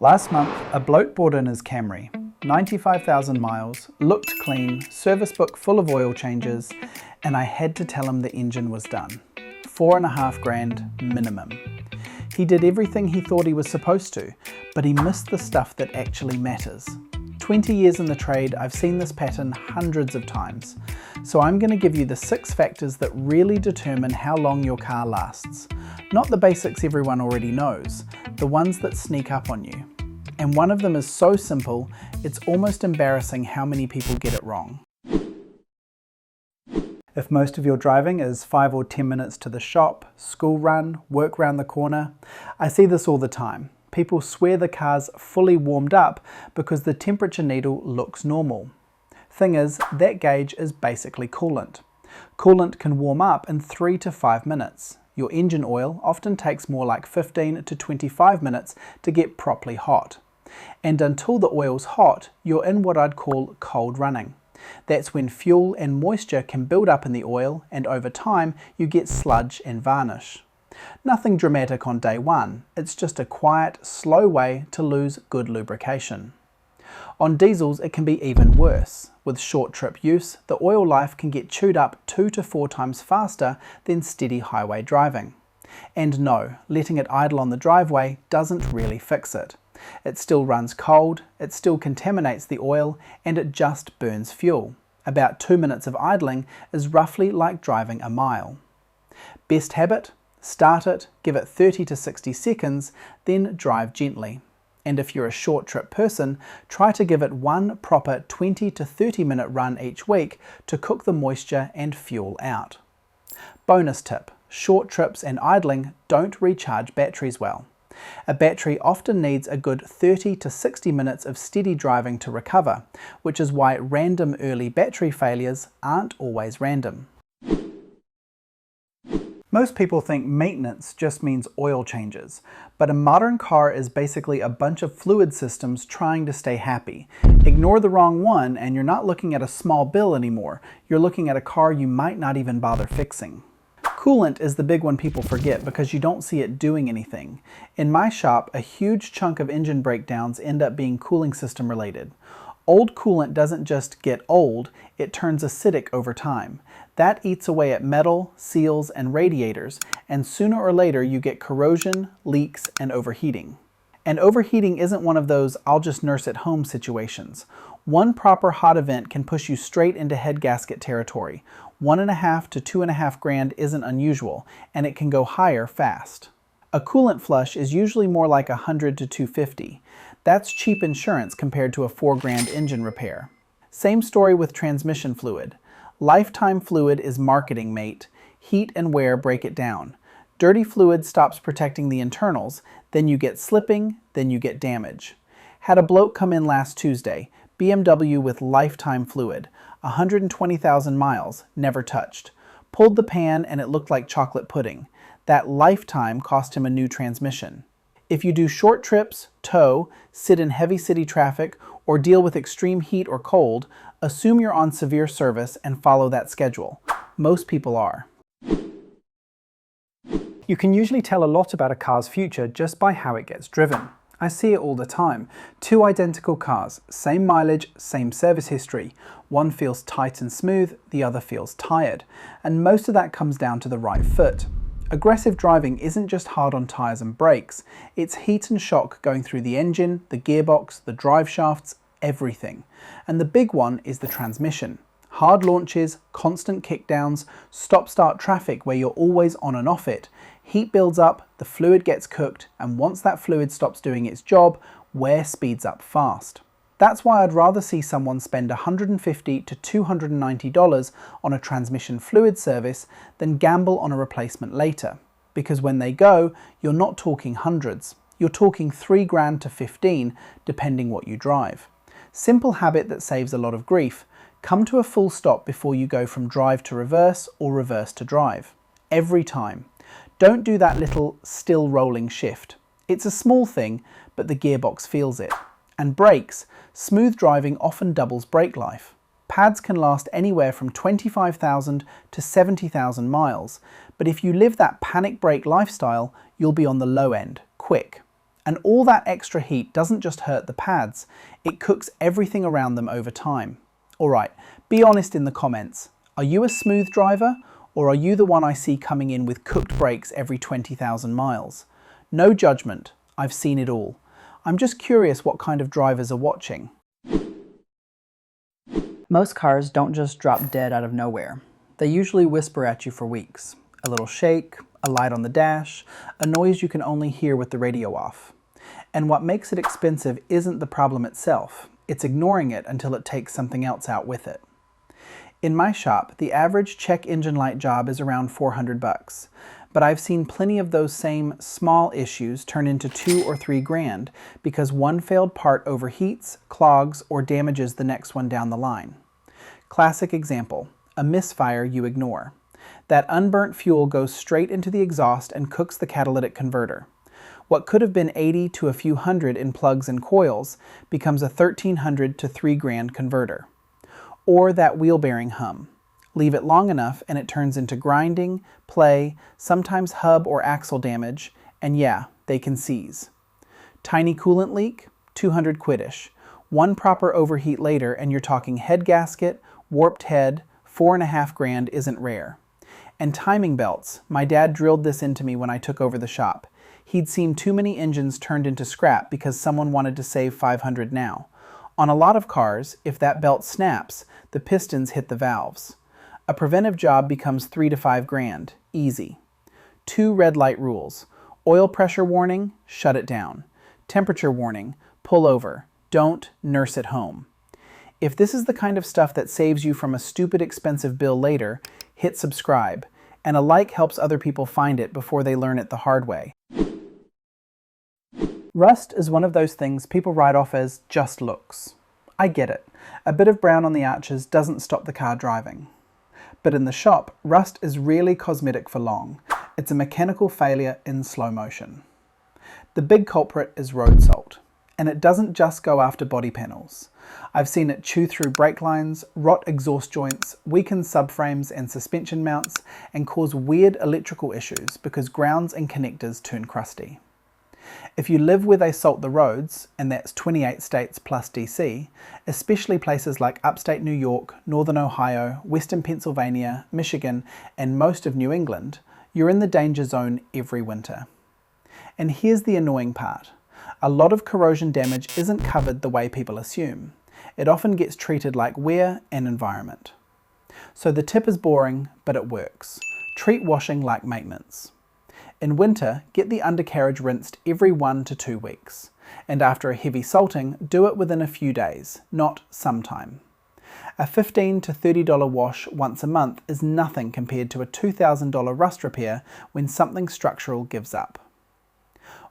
Last month, a bloke brought in his Camry, 95,000 miles, looked clean, service book full of oil changes, and I had to tell him the engine was done. $4,500 minimum. He did everything he thought he was supposed to, but he missed the stuff that actually matters. 20 years in the trade, I've seen this pattern hundreds of times. So I'm going to give you the 6 factors that really determine how long your car lasts. Not the basics everyone already knows, the ones that sneak up on you. And one of them is so simple, it's almost embarrassing how many people get it wrong. If most of your driving is 5 or 10 minutes to the shop, school run, work round the corner, I see this all the time. People swear the car's fully warmed up because the temperature needle looks normal. Thing is, that gauge is basically coolant. Coolant can warm up in 3 to 5 minutes. Your engine oil often takes more like 15 to 25 minutes to get properly hot. And until the oil's hot, you're in what I'd call cold running. That's when fuel and moisture can build up in the oil, and over time you get sludge and varnish. Nothing dramatic on day one, it's just a quiet, slow way to lose good lubrication. On diesels it can be even worse. With short trip use, the oil life can get chewed up 2 to 4 times faster than steady highway driving. And no, letting it idle on the driveway doesn't really fix it. It still runs cold, it still contaminates the oil, and it just burns fuel. About 2 minutes of idling is roughly like driving a mile. Best habit? Start it, give it 30 to 60 seconds, then drive gently. And if you're a short trip person, try to give it one proper 20 to 30 minute run each week to cook the moisture and fuel out. Bonus tip, short trips and idling don't recharge batteries well. A battery often needs a good 30 to 60 minutes of steady driving to recover, which is why random early battery failures aren't always random. Most people think maintenance just means oil changes, but a modern car is basically a bunch of fluid systems trying to stay happy. Ignore the wrong one and you're not looking at a small bill anymore, you're looking at a car you might not even bother fixing. Coolant is the big one people forget because you don't see it doing anything. In my shop, a huge chunk of engine breakdowns end up being cooling system related. Old coolant doesn't just get old, it turns acidic over time. That eats away at metal, seals, and radiators, and sooner or later you get corrosion, leaks, and overheating. And overheating isn't one of those I'll just nurse at home situations. One proper hot event can push you straight into head gasket territory. $1,500 to $2,500 isn't unusual, and it can go higher fast. A coolant flush is usually more like $100 to $250. That's cheap insurance compared to a $4,000 engine repair. Same story with transmission fluid. Lifetime fluid is marketing, mate. Heat and wear break it down. Dirty fluid stops protecting the internals, then you get slipping, then you get damage. Had a bloke come in last Tuesday, BMW with lifetime fluid, 120,000 miles, never touched. Pulled the pan and it looked like chocolate pudding. That lifetime cost him a new transmission. If you do short trips, tow, sit in heavy city traffic, or deal with extreme heat or cold, assume you're on severe service and follow that schedule. Most people are. You can usually tell a lot about a car's future just by how it gets driven. I see it all the time. 2 identical cars, same mileage, same service history. One feels tight and smooth, the other feels tired. And most of that comes down to the right foot. Aggressive driving isn't just hard on tyres and brakes, it's heat and shock going through the engine, the gearbox, the drive shafts, everything. And the big one is the transmission. Hard launches, constant kickdowns, stop-start traffic where you're always on and off it. Heat builds up, the fluid gets cooked, and once that fluid stops doing its job, wear speeds up fast. That's why I'd rather see someone spend $150 to $290 on a transmission fluid service than gamble on a replacement later. Because when they go, you're not talking hundreds. You're talking $3,000 to $15,000, depending what you drive. Simple habit that saves a lot of grief. Come to a full stop before you go from drive to reverse or reverse to drive. Every time. Don't do that little still rolling shift. It's a small thing, but the gearbox feels it. And brakes, smooth driving often doubles brake life. Pads can last anywhere from 25,000 to 70,000 miles, but if you live that panic brake lifestyle, you'll be on the low end, quick. And all that extra heat doesn't just hurt the pads, it cooks everything around them over time. Alright, be honest in the comments. Are you a smooth driver, or are you the one I see coming in with cooked brakes every 20,000 miles? No judgment, I've seen it all. I'm just curious what kind of drivers are watching. Most cars don't just drop dead out of nowhere. They usually whisper at you for weeks. A little shake, a light on the dash, a noise you can only hear with the radio off. And what makes it expensive isn't the problem itself, it's ignoring it until it takes something else out with it. In my shop, the average check engine light job is around $400, but I've seen plenty of those same small issues turn into $2 or $3 grand because one failed part overheats, clogs, or damages the next one down the line. Classic example, a misfire you ignore. That unburnt fuel goes straight into the exhaust and cooks the catalytic converter. What could have been 80 to a few hundred in plugs and coils becomes a 1,300 to $3 grand converter. Or that wheel bearing hum. Leave it long enough and it turns into grinding, play, sometimes hub or axle damage, and yeah, they can seize. Tiny coolant leak, 200 quid-ish. One proper overheat later and you're talking head gasket, warped head, 4.5 grand isn't rare. And timing belts, my dad drilled this into me when I took over the shop. He'd seen too many engines turned into scrap because someone wanted to save 500 now. On a lot of cars, if that belt snaps, the pistons hit the valves. A preventive job becomes 3 to 5 grand, easy. 2 red light rules. Oil pressure warning, shut it down. Temperature warning, pull over. Don't nurse it home. If this is the kind of stuff that saves you from a stupid expensive bill later, hit subscribe. And a like helps other people find it before they learn it the hard way. Rust is one of those things people write off as just looks. I get it. A bit of brown on the arches doesn't stop the car driving. But in the shop, rust is rarely cosmetic for long. It's a mechanical failure in slow motion. The big culprit is road salt. And it doesn't just go after body panels. I've seen it chew through brake lines, rot exhaust joints, weaken subframes and suspension mounts, and cause weird electrical issues because grounds and connectors turn crusty. If you live where they salt the roads, and that's 28 states plus DC, especially places like upstate New York, northern Ohio, western Pennsylvania, Michigan, and most of New England, you're in the danger zone every winter. And here's the annoying part. A lot of corrosion damage isn't covered the way people assume. It often gets treated like wear and environment. So the tip is boring, but it works. Treat washing like maintenance. In winter, get the undercarriage rinsed every 1 to 2 weeks. And after a heavy salting, do it within a few days, not sometime. A $15 to $30 wash once a month is nothing compared to a $2,000 rust repair when something structural gives up.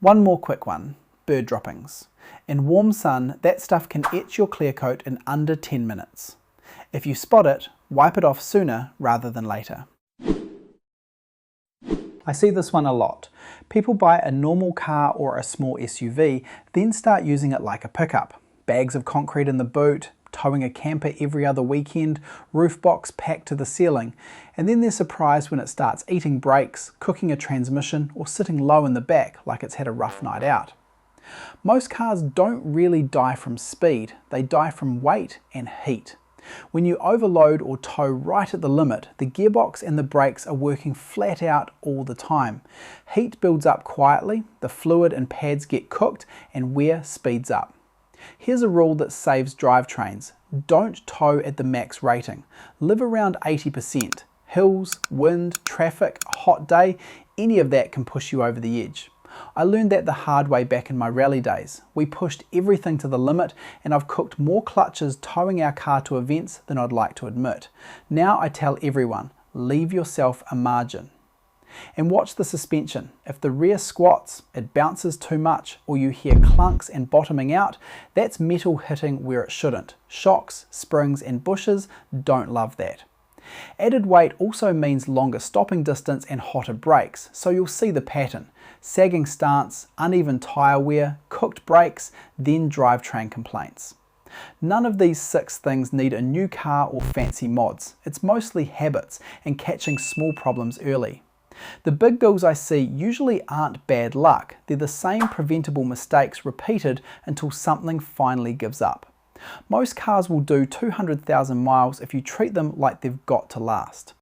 One more quick one, bird droppings. In warm sun, that stuff can etch your clear coat in under 10 minutes. If you spot it, wipe it off sooner rather than later. I see this one a lot. People buy a normal car or a small SUV, then start using it like a pickup. Bags of concrete in the boot, towing a camper every other weekend, roof box packed to the ceiling, and then they're surprised when it starts eating brakes, cooking a transmission, or sitting low in the back like it's had a rough night out. Most cars don't really die from speed, they die from weight and heat. When you overload or tow right at the limit, the gearbox and the brakes are working flat out all the time. Heat builds up quietly, the fluid and pads get cooked, and wear speeds up. Here's a rule that saves drivetrains. Don't tow at the max rating. Live around 80%. Hills, wind, traffic, a hot day, any of that can push you over the edge. I learned that the hard way back in my rally days. We pushed everything to the limit and I've cooked more clutches towing our car to events than I'd like to admit. Now I tell everyone, leave yourself a margin. And watch the suspension. If the rear squats, it bounces too much, or you hear clunks and bottoming out, that's metal hitting where it shouldn't. Shocks, springs and bushes don't love that. Added weight also means longer stopping distance and hotter brakes, so you'll see the pattern. Sagging stance, uneven tyre wear, cooked brakes, then drivetrain complaints. None of these 6 things need a new car or fancy mods. It's mostly habits and catching small problems early. The big bills I see usually aren't bad luck, they're the same preventable mistakes repeated until something finally gives up. Most cars will do 200,000 miles if you treat them like they've got to last.